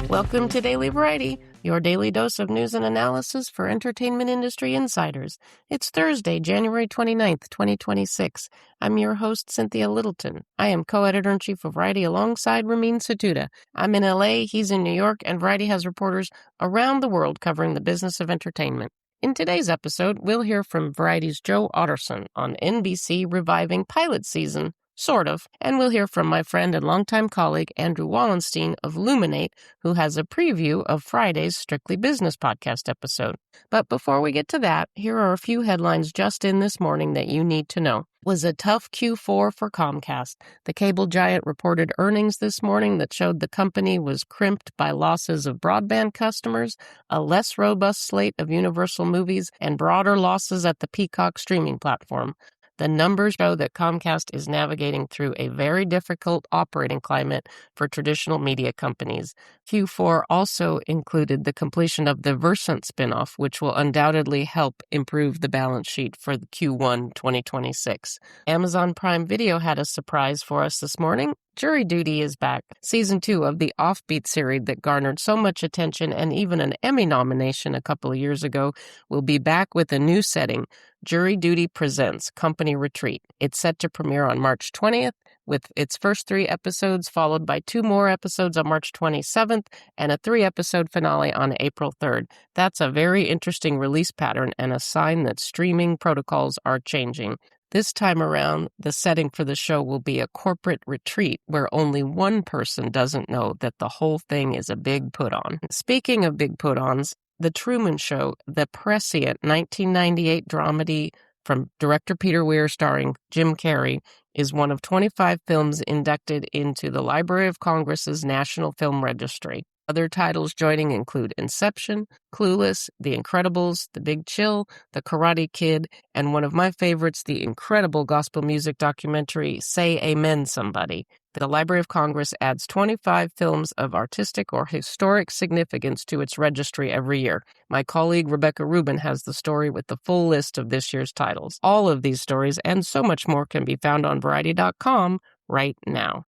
Welcome to Daily Variety, your daily dose of news and analysis for entertainment industry insiders. It's Thursday, January 29th, 2026. I'm your host, Cynthia Littleton. I am co-editor-in-chief of Variety alongside Ramin Satuda. I'm in LA, he's in New York, and Variety has reporters around the world covering the business of entertainment. In today's episode, we'll hear from Variety's Joe Otterson on NBC reviving pilot season. Sort of. And we'll hear from my friend and longtime colleague, Andrew Wallenstein of Luminate, who has a preview of Friday's Strictly Business podcast episode. But before we get to that, here are a few headlines just in this morning that you need to know. It was a tough Q4 for Comcast. The cable giant reported earnings this morning that showed the company was crimped by losses of broadband customers, a less robust slate of Universal movies, and broader losses at the Peacock streaming platform. The numbers show that Comcast is navigating through a very difficult operating climate for traditional media companies. Q4 also included the completion of the Versant spinoff, which will undoubtedly help improve the balance sheet for the Q1 2026. Amazon Prime Video had a surprise for us this morning. Jury Duty is back. Season 2 of the Offbeat series that garnered so much attention and even an Emmy nomination a couple of years ago will be back with a new setting. Jury Duty Presents Company Retreat. It's set to premiere on March 20th, with its first 3 episodes followed by 2 more episodes on March 27th and a 3-episode finale on April 3rd. That's a very interesting release pattern and a sign that streaming protocols are changing. This time around, the setting for the show will be a corporate retreat where only one person doesn't know that the whole thing is a big put-on. Speaking of big put-ons, The Truman Show, the prescient 1998 dramedy from director Peter Weir starring Jim Carrey, is one of 25 films inducted into the Library of Congress's National Film Registry. Other titles joining include Inception, Clueless, The Incredibles, The Big Chill, The Karate Kid, and one of my favorites, the incredible gospel music documentary, Say Amen Somebody. The Library of Congress adds 25 films of artistic or historic significance to its registry every year. My colleague Rebecca Rubin has the story with the full list of this year's titles. All of these stories and so much more can be found on Variety.com right now.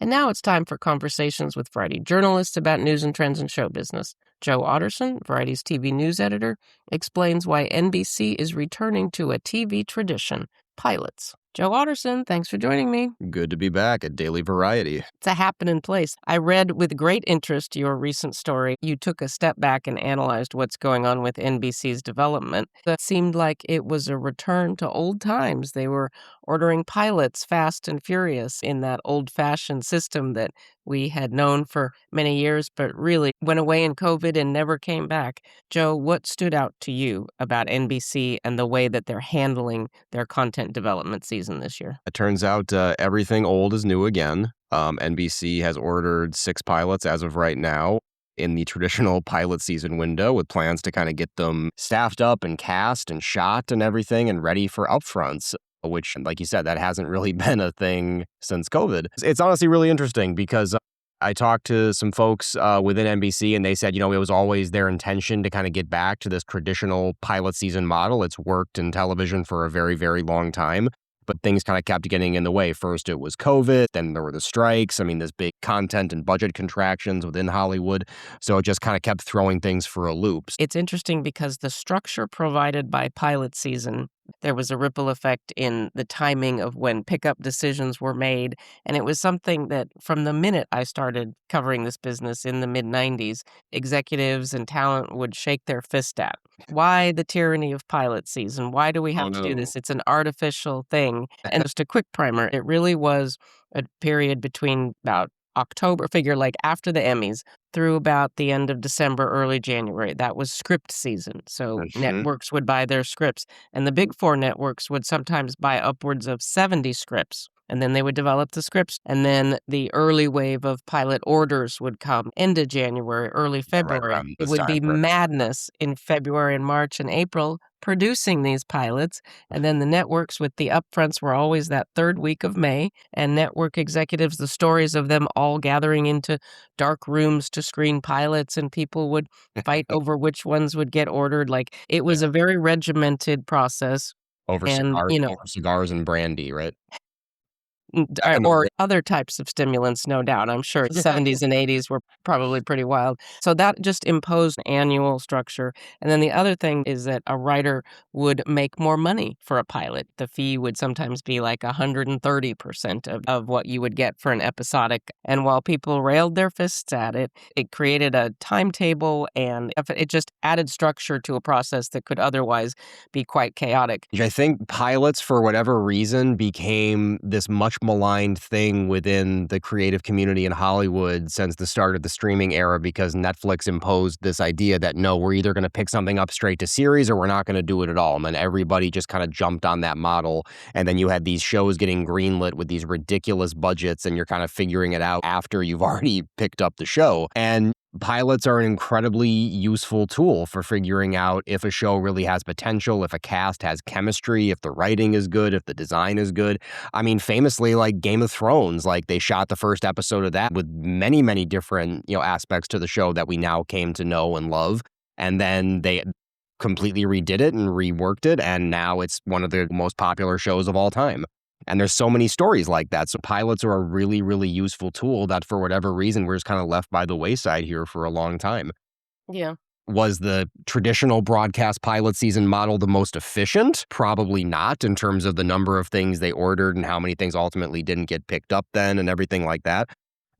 And now it's time for conversations with Variety journalists about news and trends in show business. Joe Otterson, Variety's TV news editor, explains why NBC is returning to a TV tradition, pilots. Joe Otterson, thanks for joining me. Good to be back at Daily Variety. It's a happening place. I read with great interest your recent story. You took a step back and analyzed what's going on with NBC's development. That seemed like it was a return to old times. They were ordering pilots fast and furious in that old-fashioned system that we had known for many years, but really went away in COVID and never came back. Joe, what stood out to you about NBC and the way that they're handling their content development season this year? It turns out everything old is new again. NBC has ordered 6 pilots as of right now in the traditional pilot season window, with plans to kind of get them staffed up and cast and shot and everything and ready for upfronts, which, like you said, that hasn't really been a thing since COVID. It's honestly really interesting because I talked to some folks within NBC, and they said, it was always their intention to kind of get back to this traditional pilot season model. It's worked in television for a very, very long time, but things kind of kept getting in the way. First, it was COVID, then there were the strikes. There's big content and budget contractions within Hollywood. So it just kind of kept throwing things for a loop. It's interesting because the structure provided by pilot season, there was a ripple effect in the timing of when pickup decisions were made. And it was something that from the minute I started covering this business in the mid-90s, executives and talent would shake their fist at. Why the tyranny of pilot season? Why do we have to do this? It's an artificial thing. And just a quick primer, it really was a period between about October, figure like after the Emmys, through about the end of December, early January. That was script season. So networks would buy their scripts. And the big 4 networks would sometimes buy upwards of 70 scripts and then they would develop the scripts. And then the early wave of pilot orders would come end of January, early Right February. around It this would time, be correct. madness in February and March and April producing these pilots. And then the networks with the upfronts were always that third week of May. And network executives, the stories of them all gathering into dark rooms to screen pilots, and people would fight over which ones would get ordered. Like, it was Yeah. a very regimented process. Over And, cigars and brandy, right? Back in the or day. other types of stimulants, no doubt. I'm sure 70s and 80s were probably pretty wild. So that just imposed an annual structure. And then the other thing is that a writer would make more money for a pilot. The fee would sometimes be like 130% of what you would get for an episodic. And while people railed their fists at it, it created a timetable, and it just added structure to a process that could otherwise be quite chaotic. I think pilots, for whatever reason, became this much maligned thing within the creative community in Hollywood since the start of the streaming era, because Netflix imposed this idea that, no, we're either going to pick something up straight to series or we're not going to do it at all. And then everybody just kind of jumped on that model. And then you had these shows getting greenlit with these ridiculous budgets, and you're kind of figuring it out after you've already picked up the show. And pilots are an incredibly useful tool for figuring out if a show really has potential, if a cast has chemistry, if the writing is good, if the design is good. I mean, famously, like Game of Thrones, like they shot the first episode of that with many, many different, aspects to the show that we now came to know and love. And then they completely redid it and reworked it, and now it's one of the most popular shows of all time. And there's so many stories like that. So pilots are a really, really useful tool that, for whatever reason, we're just kind of left by the wayside here for a long time. Yeah. Was the traditional broadcast pilot season model the most efficient? Probably not, in terms of the number of things they ordered and how many things ultimately didn't get picked up then and everything like that.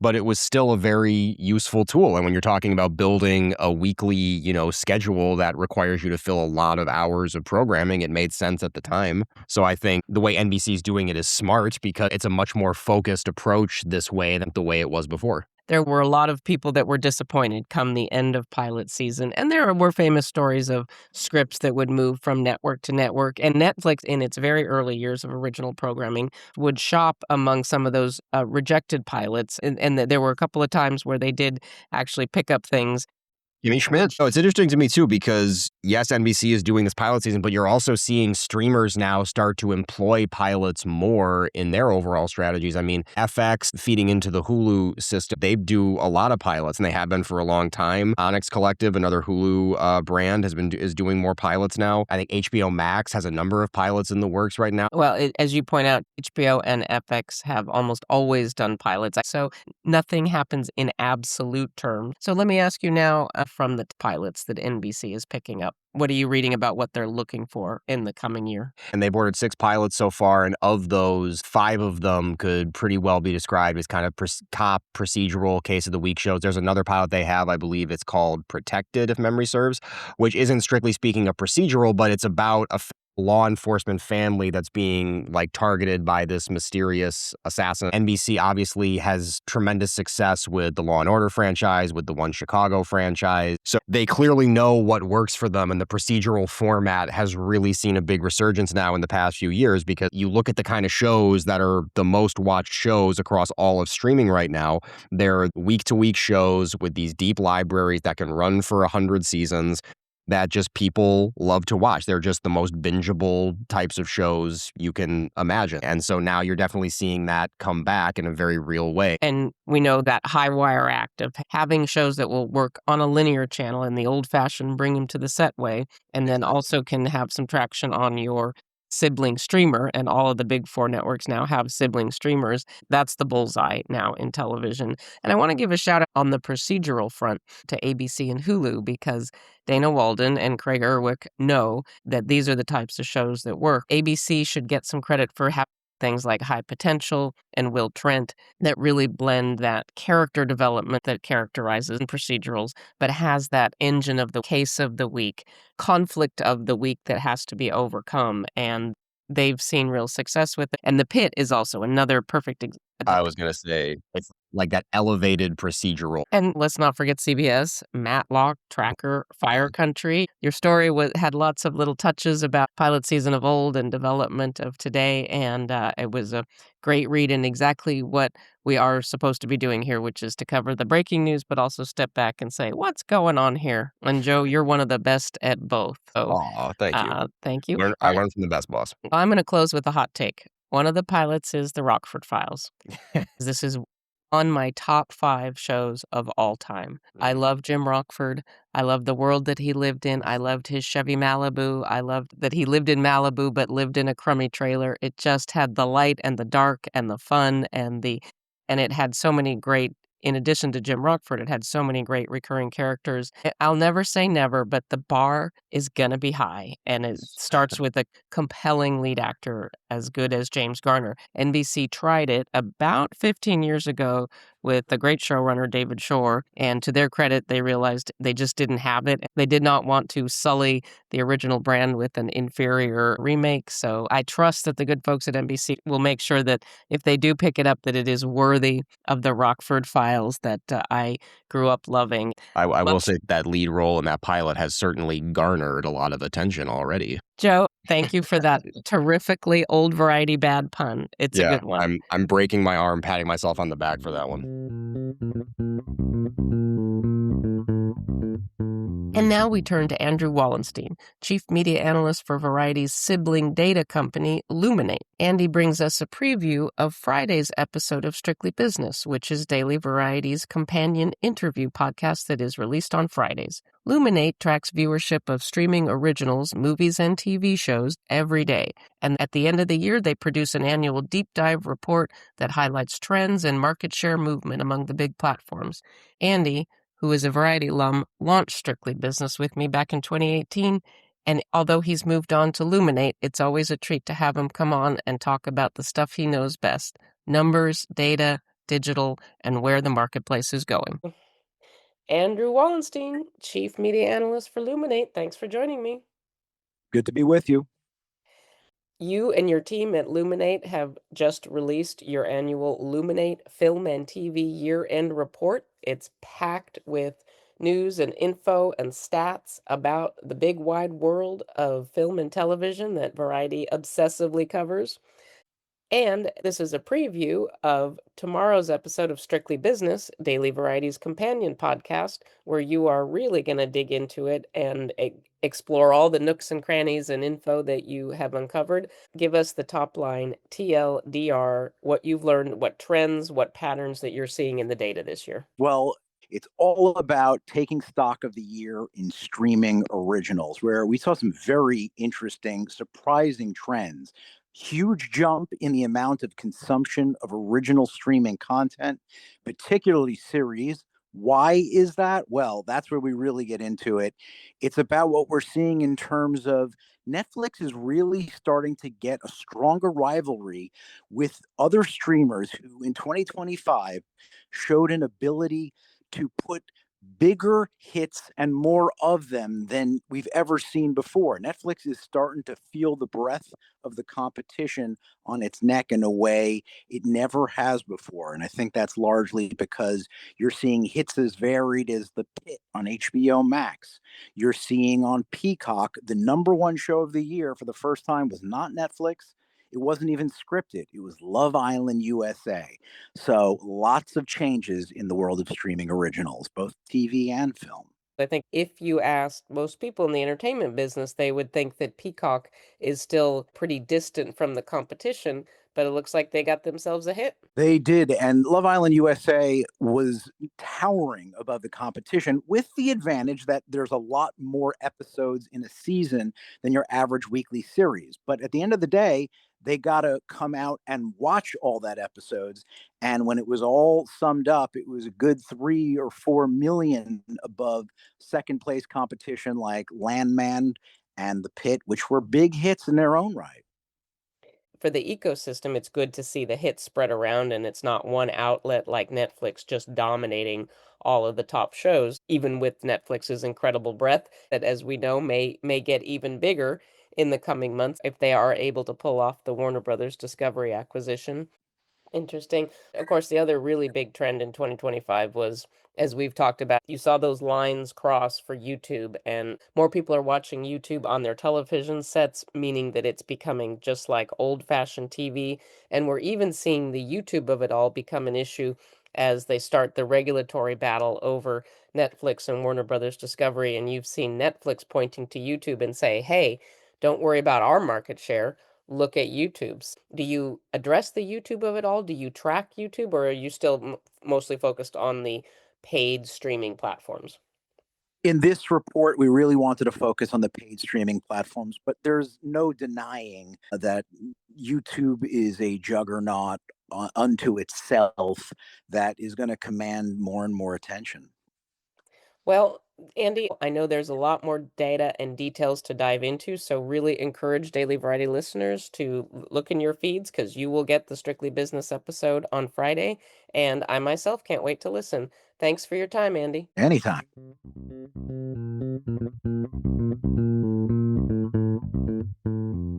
But it was still a very useful tool. And when you're talking about building a weekly, schedule that requires you to fill a lot of hours of programming, it made sense at the time. So I think the way NBC is doing it is smart, because it's a much more focused approach this way than the way it was before. There were a lot of people that were disappointed come the end of pilot season. And there were famous stories of scripts that would move from network to network. And Netflix, in its very early years of original programming, would shop among some of those rejected pilots. And there were a couple of times where they did actually pick up things. Jimmy Schmidt. Oh, it's interesting to me too, because yes, NBC is doing this pilot season, but you're also seeing streamers now start to employ pilots more in their overall strategies. I mean, FX feeding into the Hulu system, they do a lot of pilots, and they have been for a long time. Onyx Collective, another Hulu brand, is doing more pilots now. I think HBO Max has a number of pilots in the works right now. Well, as you point out, HBO and FX have almost always done pilots. So nothing happens in absolute terms. So let me ask you now, from the pilots that NBC is picking up, what are you reading about what they're looking for in the coming year? And they've ordered 6 pilots so far, and of those, 5 of them could pretty well be described as kind of cop procedural case of the week shows. There's another pilot they have, I believe it's called Protected, if memory serves, which isn't strictly speaking a procedural, but it's about a law enforcement family that's being targeted by this mysterious assassin. NBC obviously has tremendous success with the Law and Order franchise, with the One Chicago franchise. So they clearly know what works for them, and the procedural format has really seen a big resurgence now in the past few years, because you look at the kind of shows that are the most watched shows across all of streaming right now. They're week-to-week shows with these deep libraries that can run for 100 seasons, that just people love to watch. They're just the most bingeable types of shows you can imagine. And so now you're definitely seeing that come back in a very real way. And we know that high wire act of having shows that will work on a linear channel in the old-fashioned bring them to the set way, and then also can have some traction on your sibling streamer, and all of the big 4 networks now have sibling streamers. That's the bullseye now in television. And I want to give a shout out on the procedural front to ABC and Hulu, because Dana Walden and Craig Erwick know that these are the types of shows that work. ABC should get some credit for having things like High Potential and Will Trent that really blend that character development that characterizes procedurals, but has that engine of the case of the week, conflict of the week that has to be overcome. And they've seen real success with it. And The Pit is also another perfect I was gonna say, it's like that elevated procedural. And let's not forget CBS, Matlock, Tracker, Fire Country. Your story had lots of little touches about pilot season of old and development of today, and it was a great read in exactly what we are supposed to be doing here, which is to cover the breaking news, but also step back and say, what's going on here? And Joe, you're one of the best at both. So Aw, thank you. thank you. I All right, learned from the best boss. I'm going to close with a hot take. One of the pilots is the Rockford Files. This is on my top 5 shows of all time. I love Jim Rockford. I love the world that he lived in. I loved his Chevy Malibu. I loved that he lived in Malibu but lived in a crummy trailer. It just had the light and the dark and the fun and it had so many great, in addition to Jim Rockford, it had so many great recurring characters. I'll never say never, but the bar is gonna be high, and it starts with a compelling lead actor as good as James Garner. NBC tried it about 15 years ago with the great showrunner David Shore, and to their credit, they realized they just didn't have it. They did not want to sully the original brand with an inferior remake, so I trust that the good folks at NBC will make sure that if they do pick it up, that it is worthy of the Rockford Files that I grew up loving. I will Let's say that lead role in that pilot has certainly garnered a lot of attention already. Joe, thank you for that terrifically old variety bad pun. It's a Yeah, good one. I'm breaking my arm, patting myself on the back for that one. And now we turn to Andrew Wallenstein, Chief Media Analyst for Variety's sibling data company, Luminate. Andy brings us a preview of Friday's episode of Strictly Business, which is Daily Variety's companion interview podcast that is released on Fridays. Luminate tracks viewership of streaming originals, movies, and TV shows every day. And at the end of the year, they produce an annual deep dive report that highlights trends and market share movement among the big platforms. Andy, who is a Variety alum, launched Strictly Business with me back in 2018. And although he's moved on to Luminate, it's always a treat to have him come on and talk about the stuff he knows best: numbers, data, digital, and where the marketplace is going. Andrew Wallenstein, Chief Media Analyst for Luminate. Thanks for joining me. Good to be with you. You and your team at Luminate have just released your annual Luminate Film and TV Year-End Report. It's packed with news and info and stats about the big wide world of film and television that Variety obsessively covers. And this is a preview of tomorrow's episode of Strictly Business, Daily Variety's companion podcast, where you are really going to dig into it and explore all the nooks and crannies and info that you have uncovered. Give us the top line, TLDR, what you've learned, what trends, what patterns that you're seeing in the data this year. Well, it's all about taking stock of the year in streaming originals, where we saw some very interesting, surprising trends. Huge jump in the amount of consumption of original streaming content, particularly series. Why is that? Well, that's where we really get into it. It's about what we're seeing in terms of Netflix is really starting to get a stronger rivalry with other streamers who in 2025 showed an ability to put bigger hits and more of them than we've ever seen before. Netflix is starting to feel the breath of the competition on its neck in a way it never has before. And I think that's largely because you're seeing hits as varied as The Pit on HBO Max. You're seeing on Peacock, the number one show of the year for the first time was not Netflix. It wasn't even scripted. It was Love Island USA. So lots of changes in the world of streaming originals, both TV and film. I think if you asked most people in the entertainment business, they would think that Peacock is still pretty distant from the competition, but it looks like they got themselves a hit. They did. And Love Island USA was towering above the competition with the advantage that there's a lot more episodes in a season than your average weekly series. But at the end of the day, they got to come out and watch all that episodes. And when it was all summed up, it was a good 3 or 4 million above second place competition like Landman and The Pit, which were big hits in their own right. For the ecosystem, it's good to see the hits spread around and it's not one outlet like Netflix just dominating all of the top shows, even with Netflix's incredible breadth that, as we know, may get even bigger in the coming months if they are able to pull off the Warner Brothers Discovery acquisition. Interesting. Of course, the other really big trend in 2025 was, as we've talked about, you saw those lines cross for YouTube, and more people are watching YouTube on their television sets, meaning that it's becoming just like old-fashioned TV. And we're even seeing the YouTube of it all become an issue as they start the regulatory battle over Netflix and Warner Brothers Discovery. And you've seen Netflix pointing to YouTube and say, hey, don't worry about our market share, look at YouTube's. Do you address the YouTube of it all? Do you track YouTube, or are you still mostly focused on the paid streaming platforms? In this report, we really wanted to focus on the paid streaming platforms, but there's no denying that YouTube is a juggernaut unto itself that is going to command more and more attention. Well, Andy, I know there's a lot more data and details to dive into, so really encourage Daily Variety listeners to look in your feeds because you will get the Strictly Business episode on Friday, and I myself can't wait to listen. Thanks for your time, Andy. Anytime.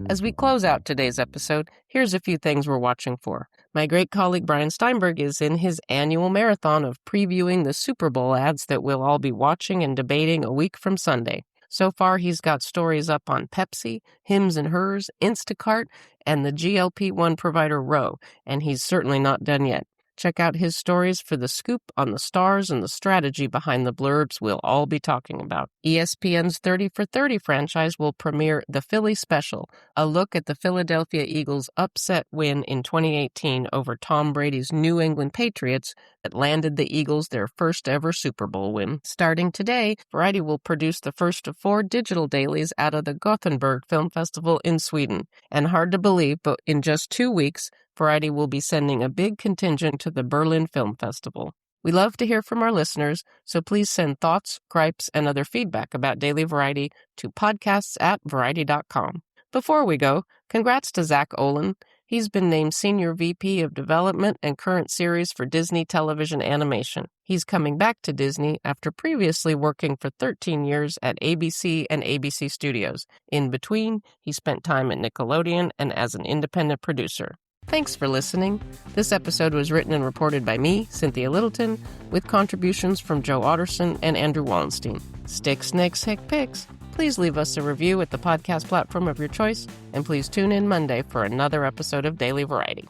As we close out today's episode, here's a few things we're watching for. My great colleague Brian Steinberg is in his annual marathon of previewing the Super Bowl ads that we'll all be watching and debating a week from Sunday. So far, he's got stories up on Pepsi, Hims and Hers, Instacart, and the GLP-1 provider Ro, and he's certainly not done yet. Check out his stories for the scoop on the stars and the strategy behind the blurbs we'll all be talking about. ESPN's 30 for 30 franchise will premiere The Philly Special, a look at the Philadelphia Eagles' upset win in 2018 over Tom Brady's New England Patriots that landed the Eagles their first ever Super Bowl win. Starting today, Variety will produce the first of 4 digital dailies out of the Gothenburg Film Festival in Sweden. And hard to believe, but in just 2 weeks, Variety will be sending a big contingent to the Berlin Film Festival. We love to hear from our listeners, so please send thoughts, gripes, and other feedback about Daily Variety to podcasts@variety.com. Before we go, congrats to Zach Olin. He's been named Senior VP of Development and Current Series for Disney Television Animation. He's coming back to Disney after previously working for 13 years at ABC and ABC Studios. In between, he spent time at Nickelodeon and as an independent producer. Thanks for listening. This episode was written and reported by me, Cynthia Littleton, with contributions from Joe Otterson and Andrew Wallenstein. Stick, snakes, hick, picks. Please leave us a review at the podcast platform of your choice, and please tune in Monday for another episode of Daily Variety.